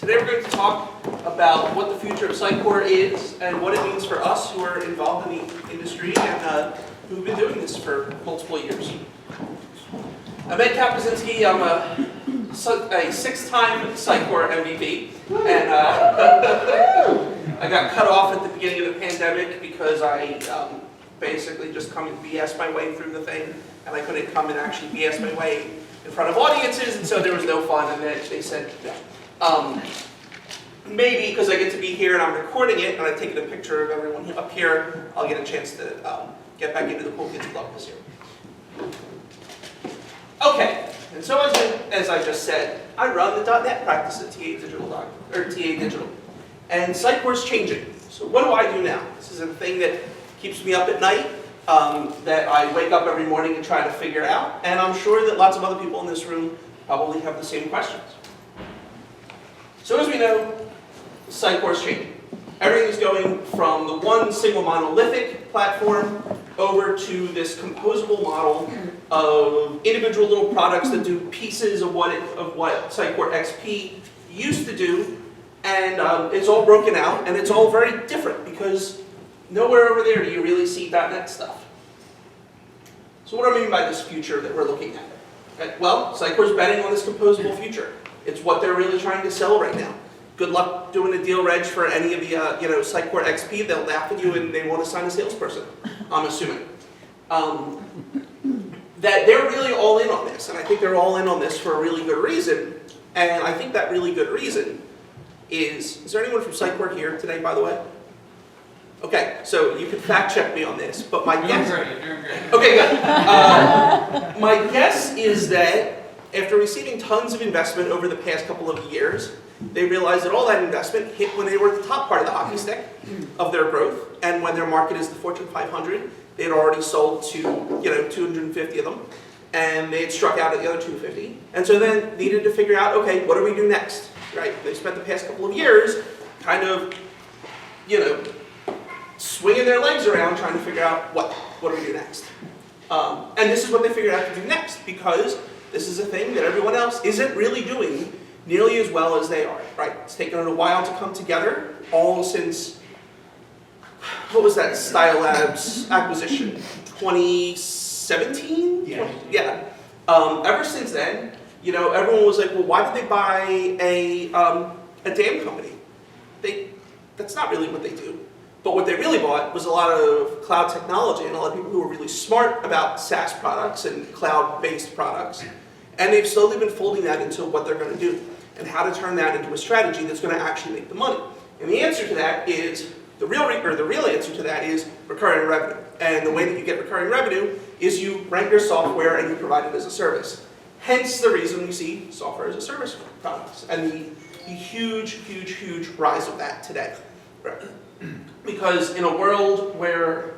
Today we're going to talk about what the future of Sitecore is and what it means for us who are involved in the industry and who've been doing this for multiple years. I'm Ed Kapuscinski. I'm a six-time Sitecore MVP, and I got cut off at the beginning of the pandemic because I basically just come and BS my way through the thing, and I couldn't come and actually BS my way in front of audiences, and so there was no fun, and then they said no. Maybe because I get to be here and I'm recording it and I've taken a picture of everyone up here, I'll get a chance to get back into the Cool Kids Club this year. Okay, and so as I just said, I run the .NET practice at TA Digital, and Sitecore's changing. So what do I do now? This is a thing that keeps me up at night, that I wake up every morning and try to figure out, and I'm sure that lots of other people in this room probably have the same questions. So as we know, Sitecore's changing. Everything is going from the one single monolithic platform over to this composable model of individual little products that do pieces of what Sitecore XP used to do, and it's all broken out, and it's all very different because nowhere over there do you really see .NET stuff. So what do I mean by this future that we're looking at? Okay, well, Sitecore's betting on this composable future. It's what they're really trying to sell right now. Good luck doing a deal reg for any of the Sitecore XP. They'll laugh at you and they won't assign a salesperson, I'm assuming. That they're really all in on this, and I think they're all in on this for a really good reason. And I think that really good reason is there anyone from Sitecore here today, by the way? Okay, so you can fact check me on this, but my guess... You're doing great. Okay, good. My guess is that after receiving tons of investment over the past couple of years, they realized that all that investment hit when they were at the top part of the hockey stick of their growth, and when their market is the Fortune 500, they had already sold to 250 of them, and they had struck out at the other 250, and so then needed to figure out, okay, what do we do next? Right? They spent the past couple of years kind of, swinging their legs around trying to figure out what do we do next. And this is what they figured out to do next, because this is a thing that everyone else isn't really doing nearly as well as they are, right? It's taken it a while to come together, all since, what was that Style Labs acquisition? 2017? Yeah. Ever since then, everyone was like, well, why did they buy a damn company? That's not really what they do. But what they really bought was a lot of cloud technology and a lot of people who were really smart about SaaS products and cloud-based products. And they've slowly been folding that into what they're going to do and how to turn that into a strategy that's going to actually make the money. And the answer to that is, the real answer to that is recurring revenue. And the way that you get recurring revenue is you rent your software and you provide it as a service. Hence the reason we see software as a service products and the huge, huge, huge rise of that today. Right? Because in a world where,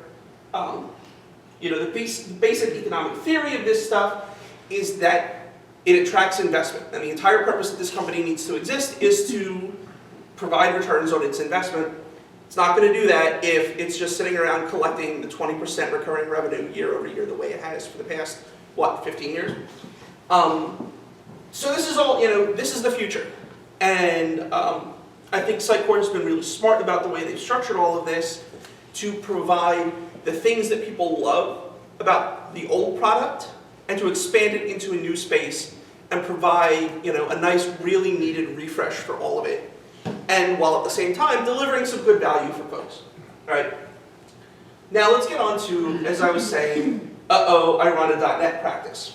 the basic economic theory of this stuff is that it attracts investment. And the entire purpose that this company needs to exist is to provide returns on its investment. It's not going to do that if it's just sitting around collecting the 20% recurring revenue year over year the way it has for the past, 15 years? So this is all, this is the future. And I think Sitecore has been really smart about the way they've structured all of this to provide the things that people love about the old product and to expand it into a new space and provide, a nice, really needed refresh for all of it. And while at the same time delivering some good value for folks. All right. Now let's get on to, as I was saying, I run a .NET practice.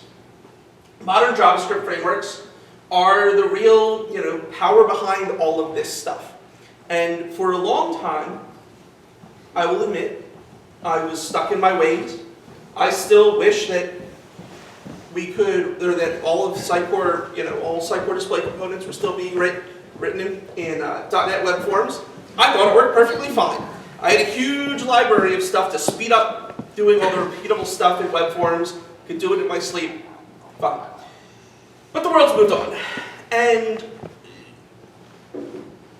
Modern JavaScript frameworks are the real, power behind all of this stuff. And for a long time, I will admit, I was stuck in my ways. I still wish that we could, or that all of Sitecore, all Sitecore display components were still being written in .NET Web Forms. I thought it worked perfectly fine. I had a huge library of stuff to speed up doing all the repeatable stuff in Web Forms. Could do it in my sleep. Fine. But the world's moved on. And,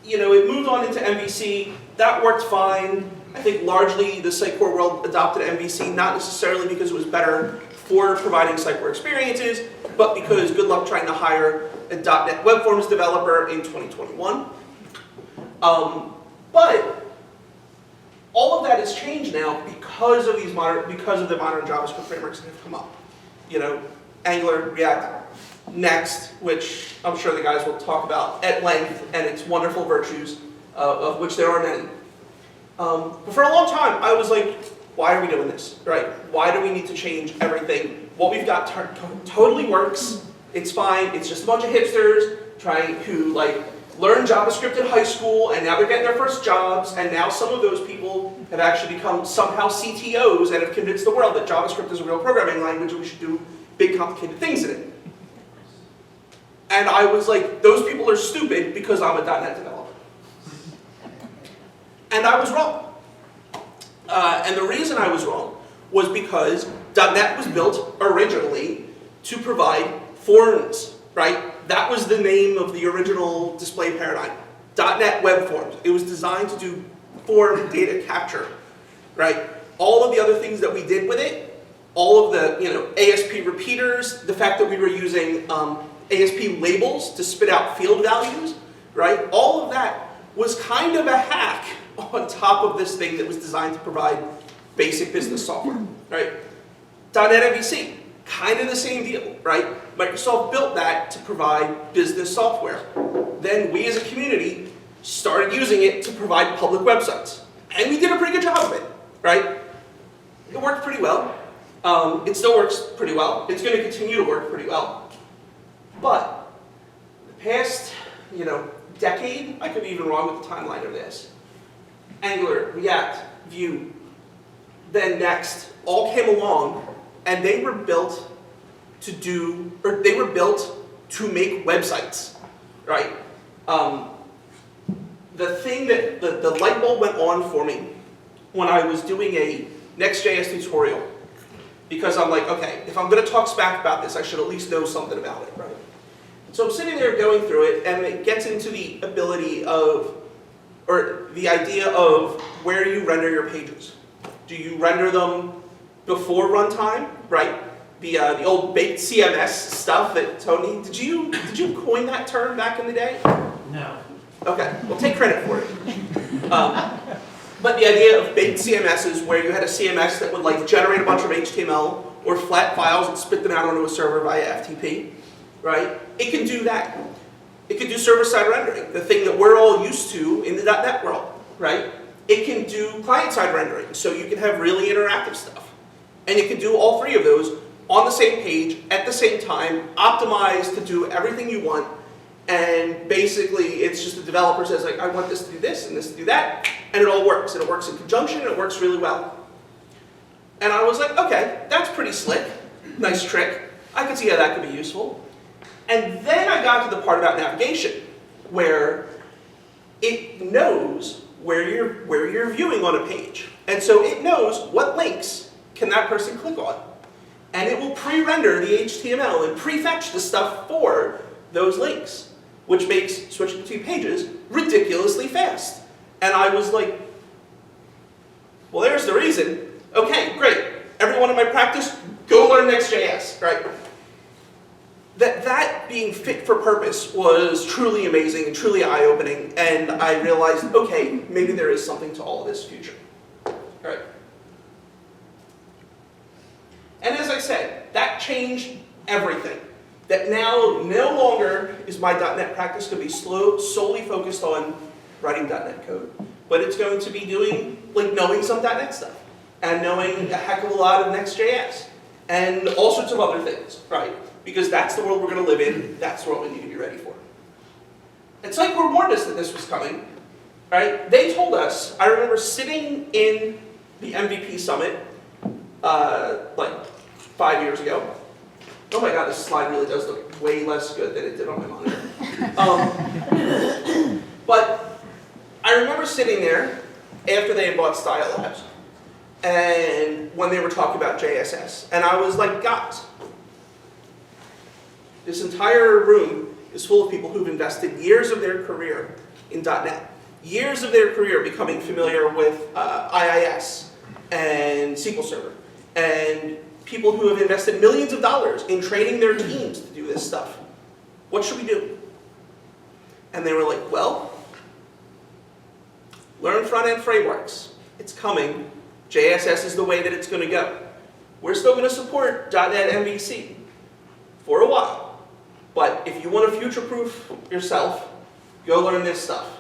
it moved on into MVC. That worked fine. I think largely the Sitecore world adopted MVC, not necessarily because it was better for providing Sitecore experiences, but because good luck trying to hire a .NET Web Forms developer in 2021. But all of that has changed now because of the modern JavaScript frameworks that have come up. You know, Angular, React, Next, which I'm sure the guys will talk about at length, and its wonderful virtues, of which there are many. But for a long time, I was like, why are we doing this, right? Why do we need to change everything? What we've got totally works. It's fine. It's just a bunch of hipsters trying to learn JavaScript in high school, and now they're getting their first jobs, and now some of those people have actually become somehow CTOs and have convinced the world that JavaScript is a real programming language and we should do big, complicated things in it. And I was like, those people are stupid because I'm a .NET developer. And I was wrong. And the reason I was wrong was because .NET was built originally to provide forms, right? That was the name of the original display paradigm. .NET Web Forms. It was designed to do form data capture, right? All of the other things that we did with it, all of the ASP repeaters, the fact that we were using ASP labels to spit out field values, right? All of that was kind of a hack on top of this thing that was designed to provide basic business software, right? .NET MVC, kind of the same deal, right? Microsoft built that to provide business software. Then we as a community started using it to provide public websites. And we did a pretty good job of it, right? It worked pretty well. It still works pretty well. It's going to continue to work pretty well. But the past, decade, I could be even wrong with the timeline of this. Angular, React, Vue, then Next, all came along, and they were built to make websites, right? The thing that the light bulb went on for me when I was doing a Next.js tutorial, because I'm like, okay, if I'm going to talk smack about this, I should at least know something about it, right? So I'm sitting there going through it, and it gets into the ability of, or the idea of where you render your pages. Do you render them before runtime, right? The old baked CMS stuff that Tony, did you coin that term back in the day? No. Okay, well take credit for it. But the idea of baked CMS is where you had a CMS that would generate a bunch of HTML or flat files and spit them out onto a server via FTP, right? It can do that. It can do server-side rendering, the thing that we're all used to in the .NET world, right? It can do client-side rendering, so you can have really interactive stuff. And it can do all three of those on the same page, at the same time, optimized to do everything you want. And basically, it's just the developer says, I want this to do this and this to do that, and it all works. And it works in conjunction, and it works really well. And I was like, okay, that's pretty slick. Nice trick. I could see how that could be useful. And then I got to the part about navigation, where it knows where you're viewing on a page. And so it knows what links can that person click on. And it will pre-render the HTML and pre-fetch the stuff for those links, which makes switching between pages ridiculously fast. And I was like, well, there's the reason. Okay, great. Everyone in my practice, go learn Next.js, right? That being fit for purpose was truly amazing and truly eye-opening, and I realized, okay, maybe there is something to all of this future. Right. And as I said, that changed everything. That now no longer is my .NET practice going to be solely focused on writing .NET code, but it's going to be doing, knowing some .NET stuff, and knowing a heck of a lot of Next.js, and all sorts of other things, right? Because that's the world we're going to live in, that's the world we need to be ready for. And Sitecore warned us that this was coming, right? They told us, I remember sitting in the MVP Summit, 5 years ago. Oh my god, this slide really does look way less good than it did on my monitor. But I remember sitting there after they had bought Style Labs, and when they were talking about JSS, and I was like, guys, this entire room is full of people who've invested years of their career in .NET, years of their career becoming familiar with IIS and SQL Server, and people who have invested millions of dollars in training their teams to do this stuff. what should we do? And they were like, well, learn front-end frameworks. It's coming. JSS is the way that it's going to go. We're still going to support .NET MVC for a while. But if you want to future-proof yourself, go learn this stuff.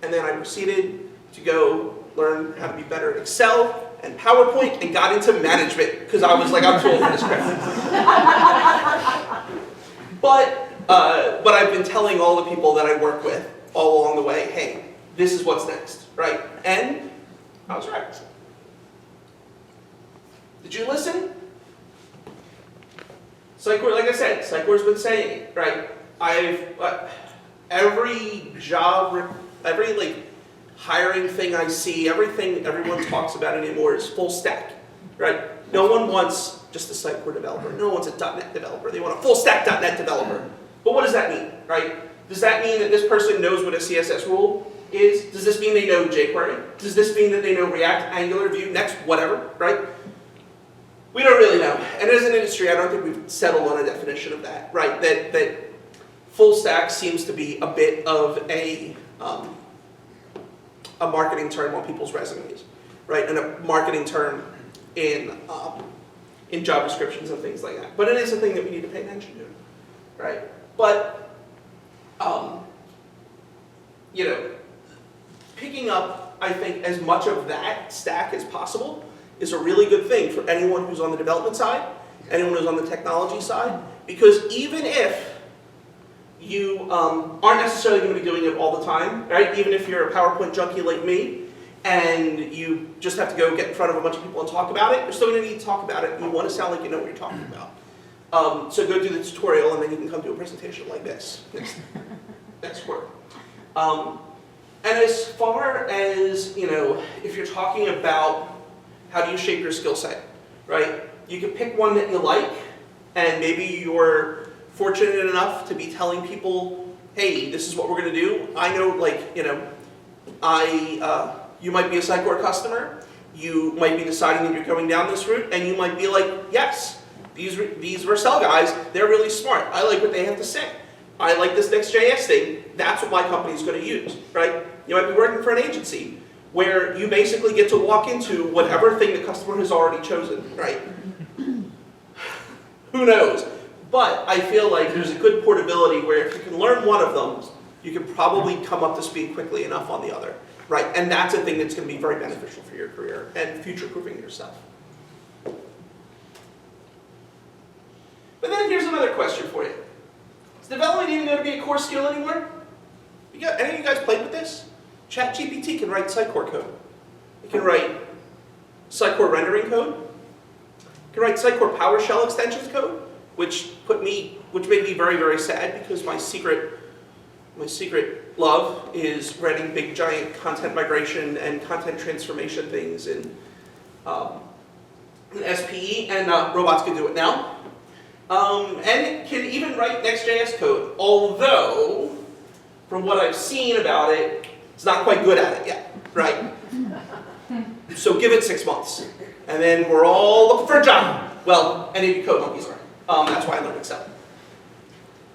And then I proceeded to go learn how to be better at Excel and PowerPoint and got into management because I was like, I'm too old for this crap. But I've been telling all the people that I work with all along the way, hey, this is what's next, right? And I was right. Did you listen? Sitecore, like I said, Sitecore's been saying it, right? Every job, every like hiring thing I see, everything everyone talks about anymore is full stack, right? No one wants just a Sitecore developer. No one wants a .NET developer. They want a full stack .NET developer. But what does that mean, right? Does that mean that this person knows what a CSS rule is? Does this mean they know jQuery? Does this mean that they know React, Angular, Vue, Next, whatever, right? We don't really know. And as an industry, I don't think we've settled on a definition of that, right? That full stack seems to be a bit of a marketing term on people's resumes, right? And a marketing term in job descriptions and things like that. But it is a thing that we need to pay attention to, right? But, you know, picking up, I think, as much of that stack as possible is a really good thing for anyone who's on the development side, anyone who's on the technology side, because even if you aren't necessarily going to be doing it all the time, right? Even if you're a PowerPoint junkie like me, and you just have to go get in front of a bunch of people and talk about it, you're still going to need to talk about it, and you want to sound like you know what you're talking about. So go do the tutorial, and then you can come do a presentation like this next quarter. And as far as, you know, if you're talking about how do you shape your skill set, right? You can pick one that you like, and maybe you're fortunate enough to be telling people, hey, this is what we're going to do. I know, like, you know, you might be a Sitecore customer, you might be deciding that you're going down this route, and you might be like, yes, these Vercel guys, they're really smart. I like what they have to say. I like this Next.js thing. That's what my company's going to use, right? You might be working for an agency where you basically get to walk into whatever thing the customer has already chosen, right? Who knows? But I feel like there's a good portability where if you can learn one of them, you can probably come up to speed quickly enough on the other, right? And that's a thing that's going to be very beneficial for your career and future-proofing yourself. But then here's another question for you. Is development even going to be a core skill anymore? Any of you guys played with this? ChatGPT can write Sitecore code. It can write Sitecore rendering code. It can write Sitecore PowerShell extensions code, which made me very, very sad because my secret love is writing big, giant content migration and content transformation things in SPE, and robots can do it now. And it can even write Next.js code, although, from what I've seen about it, it's not quite good at it yet, right? So give it 6 months, and then we're all looking for a job. Well, any of you code monkeys are. That's why I learned Excel.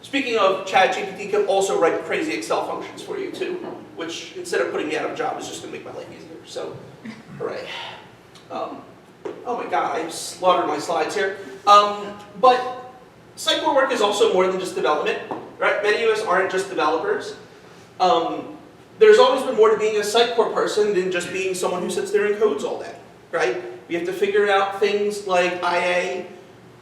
Speaking of, ChatGPT can also write crazy Excel functions for you too, which instead of putting me out of a job is just going to make my life easier. So, hooray. Oh my god, I slaughtered my slides here. But Sitecore work is also more than just development, right? Many of us aren't just developers. There's always been more to being a Sitecore person than just being someone who sits there and codes all day, right? We have to figure out things like IA,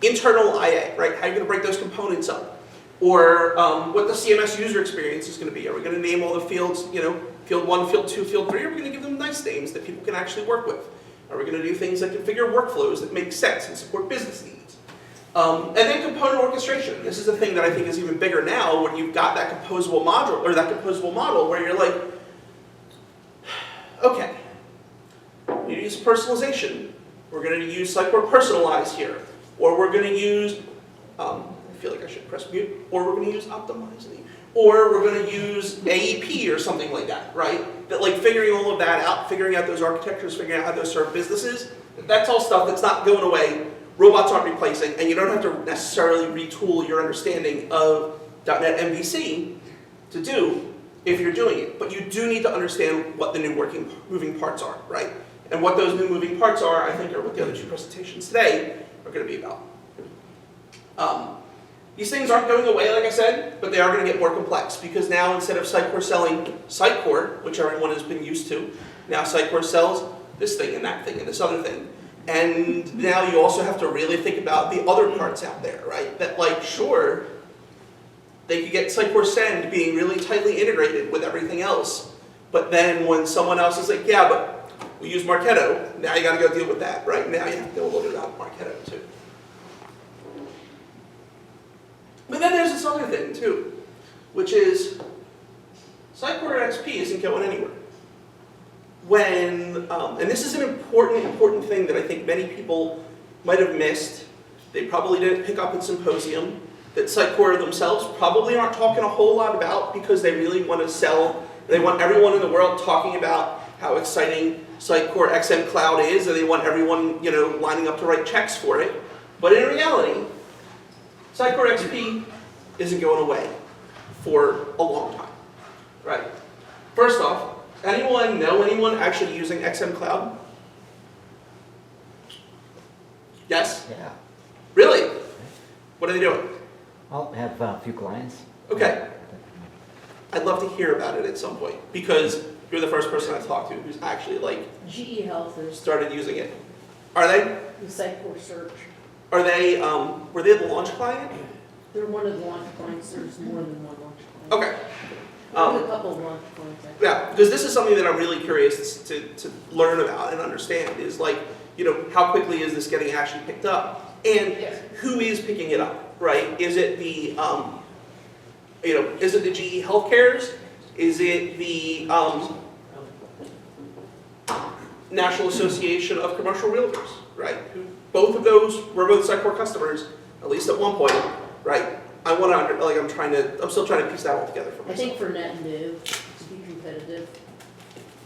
internal IA, right? How are you going to break those components up? Or what the CMS user experience is going to be. Are we going to name all the fields, you know, field 1, field 2, field 3? Or are we going to give them nice names that people can actually work with? Are we going to do things that configure workflows that make sense and support business needs? And then component orchestration. This is a thing that I think is even bigger now when you've got that composable module, or that composable model where you're like, okay, we use personalization. We're going to use Sitecore personalize here. Or we're going to use, I feel like I should press mute, or we're going to use optimizing. Or we're going to use AEP or something like that, right? That, like, figuring all of that out, figuring out those architectures, figuring out how those serve businesses, that's all stuff that's not going away. Robots aren't replacing, and you don't have to necessarily retool your understanding of .NET MVC to do if you're doing it. But you do need to understand what the new moving parts are, right? And what those new moving parts are, I think, are what the other two presentations today are going to be about. These things aren't going away, like I said, but they are going to get more complex because now instead of Sitecore selling Sitecore, which everyone has been used to, now Sitecore sells this thing and that thing and this other thing. And now you also have to really think about the other parts out there, right? That, like, sure, they could get Sitecore Send being really tightly integrated with everything else, but then when someone else is like, yeah, but we use Marketo, now you got to go deal with that, right? Now you have to go look about Marketo too. But then there's this other thing too, which is Sitecore XP isn't going anywhere. When, and this is an important thing that I think many people might have missed, they probably didn't pick up at Symposium, that Sitecore themselves probably aren't talking a whole lot about because they really want to sell, they want everyone in the world talking about how exciting Sitecore XM Cloud is, and they want everyone, you know, lining up to write checks for it. But in reality, Sitecore XP isn't going away for a long time, right? First off, anyone actually using XM Cloud? Yes? Yeah. Really? What are they doing? I'll have a few clients. Okay. I'd love to hear about it at some point because you're the first person I've talked to who's actually like GE Health is started using it. Are they? the Sitecore search. Are they? Were they the launch client? They're one of the launch points. There's more than one launch point. Okay. There's a couple of launch points. Yeah, because this is something that I'm really curious to learn about and understand is like, you know, how quickly is this getting actually picked up? And who is picking it up, right? Is it the, you know, is it the GE Healthcares? Is it the National Association of Commercial Realtors, right? Both of those were both Sitecore customers, at least at one point, right? I want to, like, I'm still trying to piece that all together for myself. I think for net new, to be competitive,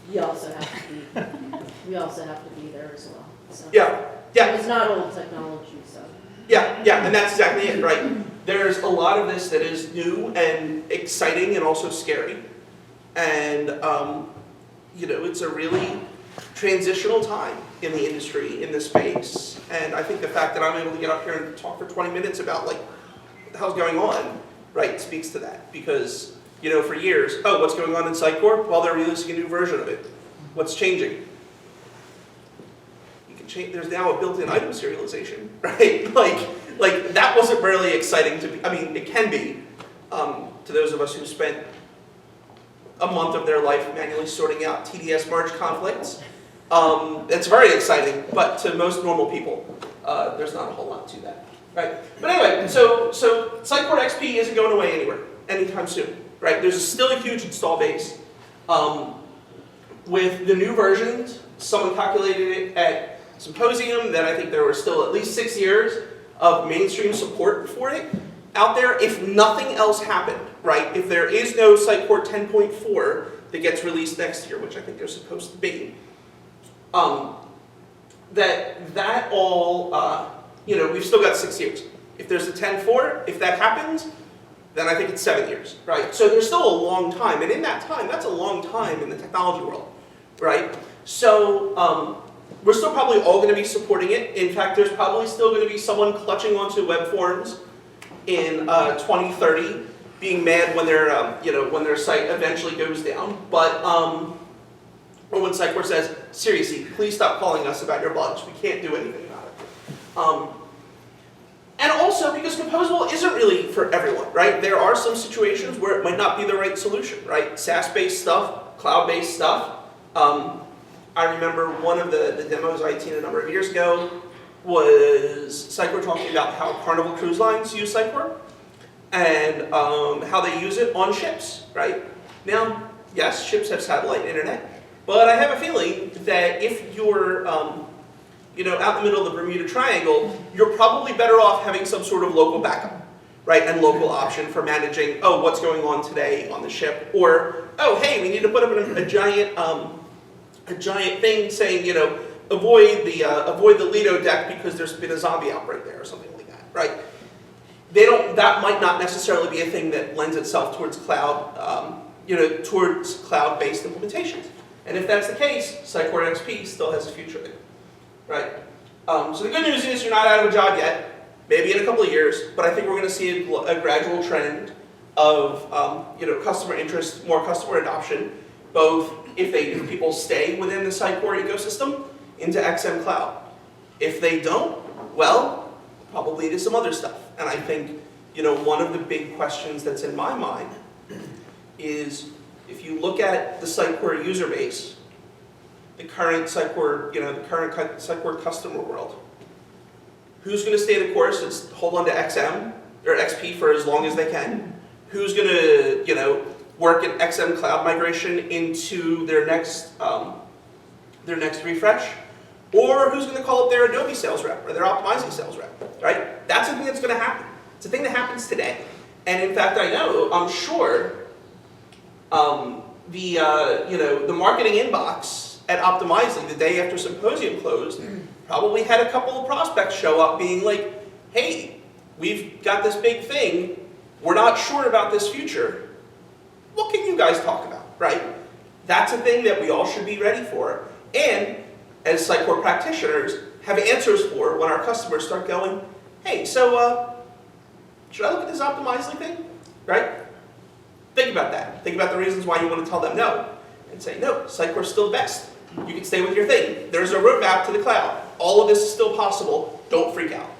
we also have to be there as well. So. Yeah. It's not old technology, so. Yeah, and that's exactly it, right? There's a lot of this that is new and exciting and also scary. And, you know, it's a really transitional time in the industry, in this space. And I think the fact that I'm able to get up here and talk for 20 minutes about, like, what the hell's going on, right, speaks to that. Because, you know, for years, oh, what's going on in Sitecore? Well, they're releasing a new version of it. What's changing? There's now a built-in item serialization, right? Like that wasn't really exciting to be. I mean, it can be to those of us who spent a month of their life manually sorting out TDS merge conflicts. It's very exciting, but to most normal people, there's not a whole lot to that, right? But anyway, so Sitecore XP isn't going away anywhere anytime soon, right? There's still a huge install base. With the new versions, someone calculated it at Symposium that I think there were still at least 6 years of mainstream support for it out there if nothing else happened, right? If there is no Sitecore 10.4 that gets released next year, which I think they're supposed to be, that all, you know, we've still got 6 years. If there's a 10.4, if that happens, then I think it's 7 years, right? So there's still a long time, and in that time, that's a long time in the technology world, right? So, we're still probably all going to be supporting it. In fact, there's probably still going to be someone clutching onto web forms in 2030, being mad when their you know, when their site eventually goes down. But or when Sitecore says, seriously, please stop calling us about your bugs. We can't do anything about it. And also because composable isn't really for everyone, right? There are some situations where it might not be the right solution, right? SaaS-based stuff, cloud-based stuff. I remember one of the demos I'd seen a number of years ago was Sitecore talking about how Carnival Cruise Lines use Sitecore and how they use it on ships, right? Now, yes, ships have satellite internet, but I have a feeling that if you're you know, out in the middle of the Bermuda Triangle, you're probably better off having some sort of local backup, right? And local option for managing, oh, what's going on today on the ship, or, oh, hey, we need to put up a giant thing saying, you know, avoid the Lido deck because there's been a zombie outbreak there or something like that, right? that might not necessarily be a thing that lends itself towards towards cloud-based implementations. And if that's the case, Sitecore XP still has a future there, right? So the good news is you're not out of a job yet, maybe in a couple of years, but I think we're going to see a gradual trend of customer interest, more customer adoption, both if people stay within the Sitecore ecosystem into XM Cloud. If they don't, well, probably it is some other stuff. And I think one of the big questions that's in my mind is if you look at the Sitecore user base, the current Sitecore customer world, who's going to stay the course and hold on to XM or XP for as long as they can? Who's going to work an XM cloud migration into their next refresh? Or who's going to call up their Adobe sales rep or their optimizing sales rep, right? That's something that's going to happen. It's a thing that happens today. And in fact, I'm sure the marketing inbox at Optimizing the day after Symposium closed probably had a couple of prospects show up being like, hey, we've got this big thing, we're not sure about this future. What can you guys talk about, right? That's a thing that we all should be ready for. And as Sitecore practitioners, have answers for when our customers start going, hey, so should I look at this Optimizely thing, right? Think about that. Think about the reasons why you want to tell them no. And say, no, Sitecore's still the best. You can stay with your thing. There's a roadmap to the cloud. All of this is still possible. Don't freak out,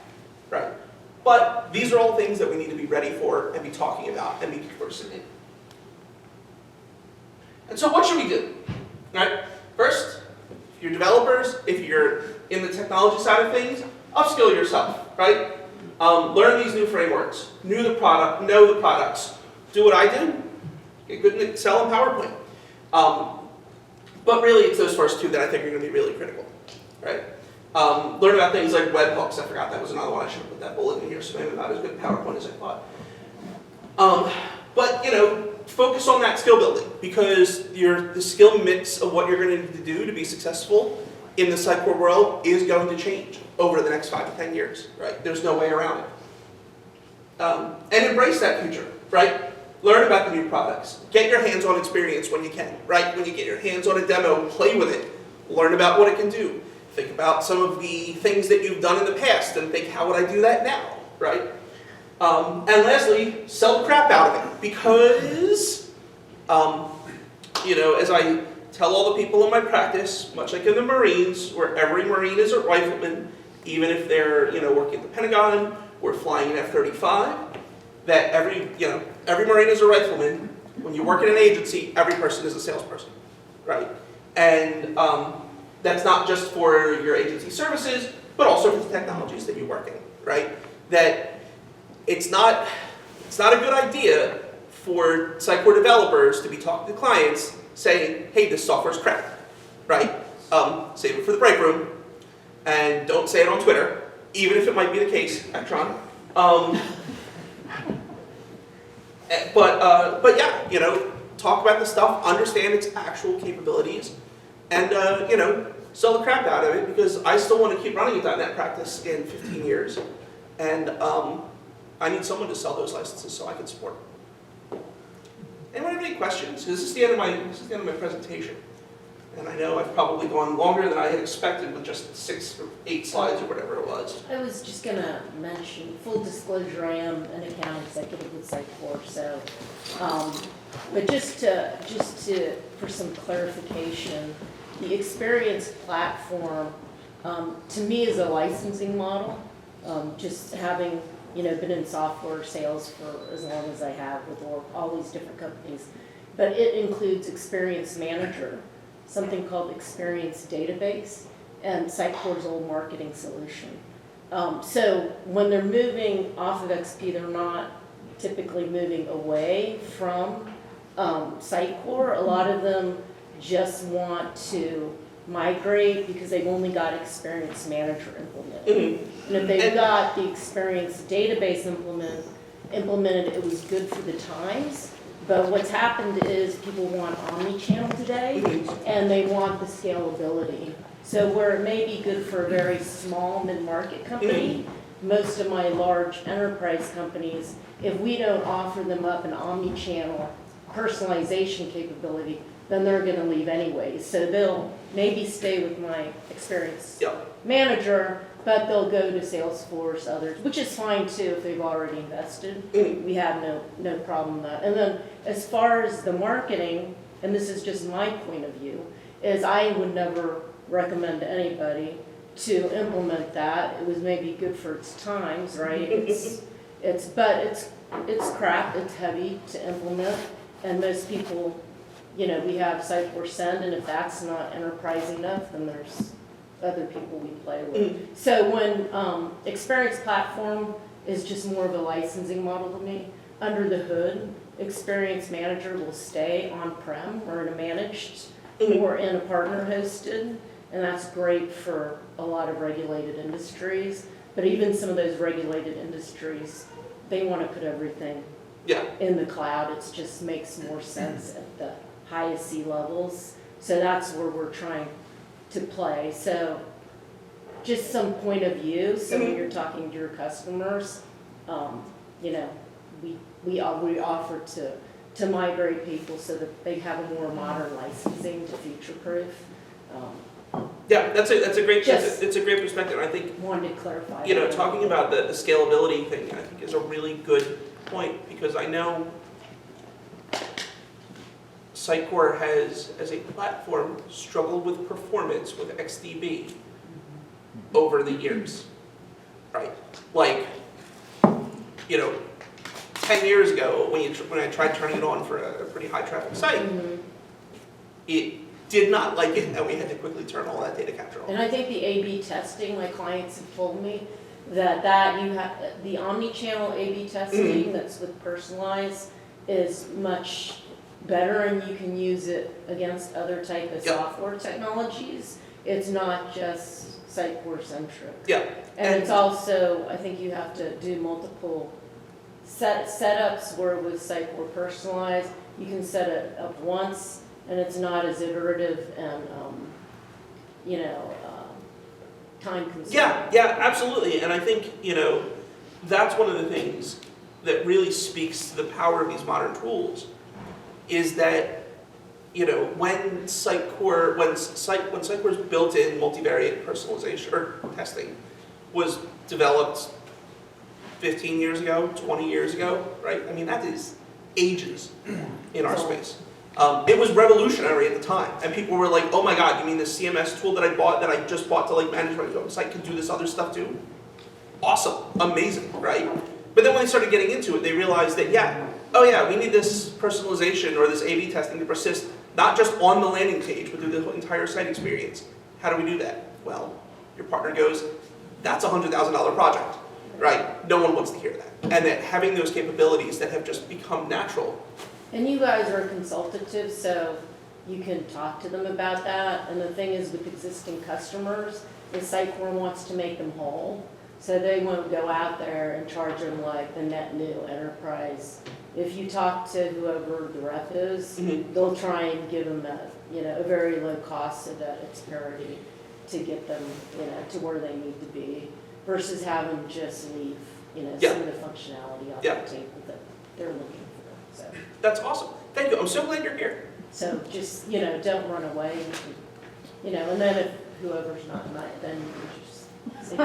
right? But these are all things that we need to be ready for and be talking about and be conversing in. And so what should we do, right? First, if you're developers, if you're in the technology side of things, upskill yourself, right? Learn these new frameworks, know the products. Do what I do, get good in Excel and PowerPoint. But really, it's those first two that I think are going to be really critical, right? Learn about things like webhooks. I forgot that was another one. I should have put that bullet in here, so maybe not as good PowerPoint as I thought. But focus on that skill building because the skill mix of what you're going to need to do to be successful in the Sitecore world is going to change over the next 5 to 10 years, right? There's no way around it. And embrace that future, right? Learn about the new products. Get your hands-on experience when you can, right? When you get your hands on a demo, play with it. Learn about what it can do. Think about some of the things that you've done in the past and think, how would I do that now, right? And lastly, sell the crap out of it because, as I tell all the people in my practice, much like in the Marines, where every Marine is a rifleman, even if they're, working at the Pentagon or flying an F-35, that every Marine is a rifleman. When you work in an agency, every person is a salesperson, right? And that's not just for your agency services, but also for the technologies that you work in, right? That it's not a good idea for Sitecore developers to be talking to clients saying, hey, this software's crap, right? Save it for the break room, and don't say it on Twitter, even if it might be the case, Actron. But yeah, talk about the stuff, understand its actual capabilities, and sell the crap out of it because I still want to keep running a .NET practice in 15 years, and I need someone to sell those licenses so I can support them. Anyone have any questions? This is the end of my presentation, and I know I've probably gone longer than I had expected with just 6 or 8 slides or whatever it was. I was just going to mention, full disclosure, I am an account executive with Sitecore, so, but just for some clarification, the experience platform, to me, is a licensing model. Just having, been in software sales for as long as I have with all these different companies, but it includes Experience Manager, something called Experience Database, and Sitecore's old marketing solution. So when they're moving off of XP, they're not typically moving away from Sitecore. A lot of them just want to migrate because they've only got Experience Manager implemented. And if they've got the Experience Database implemented, it was good for the times. But what's happened is people want omni-channel today, and they want the scalability. So where it may be good for a very small mid-market company, most of my large enterprise companies, if we don't offer them up an omni-channel personalization capability, then they're gonna leave anyway. So they'll maybe stay with my experience Yep. manager, but they'll go to Salesforce, others, which is fine too if they've already invested. We have no problem with that. And then as far as the marketing, and this is just my point of view, is I would never recommend to anybody to implement that. It was maybe good for its times, right? But it's crap, it's heavy to implement, and most people, you know, we have Sitecore Send, and if that's not enterprise enough, then there's other people we play with. So when Experience Platform is just more of a licensing model to me, under the hood, Experience Manager will stay on-prem or in a managed or in a partner hosted, and that's great for a lot of regulated industries. But even some of those regulated industries, they want to put everything Yeah. in the cloud. It just makes more sense at the highest C levels. So that's where we're trying to play. So just some point of view. So when you're talking to your customers, you know, we offer to migrate people so that they have a more modern licensing to future-proof. Yeah, that's a great Just- it's a great perspective. I think, Wanted to clarify. you know, that. talking about the scalability thing, I think is a really good point, because I know Sitecore has, as a platform, struggled with performance with XDB over the years, right? Like, you know, 10 years ago, when I tried turning it on for a pretty high traffic site, it did not like it, and we had to quickly turn all that data capture And on. I think the A/B testing, my clients have told me that you have, the omni-channel A/B testing that's with personalized is much better, and you can use it against other type of Yep. software technologies. It's not just Sitecore centric. Yeah, And it's also, I think you have to do multiple setups where with Sitecore personalized, you can set it up once, and it's not as iterative and, you know, time consuming. yeah, absolutely. And I think, you know, that's one of the things that really speaks to the power of these modern tools, is that, you know, when Sitecore's built-in multivariate personalization or testing was developed 15 years ago, 20 years ago, right? I mean, that is ages in our space. It was revolutionary at the time, and people were like, "Oh my God, you mean the CMS tool that I just bought to like manage my own site can do this other stuff too?" Awesome, amazing, right? But then when they started getting into it, they realized that we need this personalization or this A/B testing to persist not just on the landing page, but through the entire site experience. How do we do that? Well, your partner goes, "That's a $100,000 project." Right? No one wants to hear that. And that having those capabilities that have just become natural. And you guys are consultative, so you can talk to them about that. And the thing is with existing customers, the Sitecore wants to make them whole. So they won't go out there and charge them like the net new enterprise. If you talk to whoever the rep is, they'll try and give them a very low cost so that it's parity to get them, to where they need to be, versus having just leave, some of the functionality off the table that they're looking for. So. That's awesome. Thank you. I'm so glad you're here. So just, don't run away, and then if whoever's not, then you can just say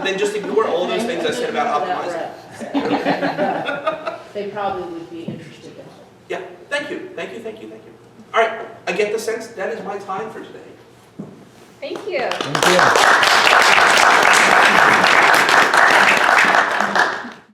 Then just ignore all those things I said about optimizing. optimizing. They probably would be interested in it. Yeah, thank you. All right, I get the sense that is my time for today. Thank you. Thank you.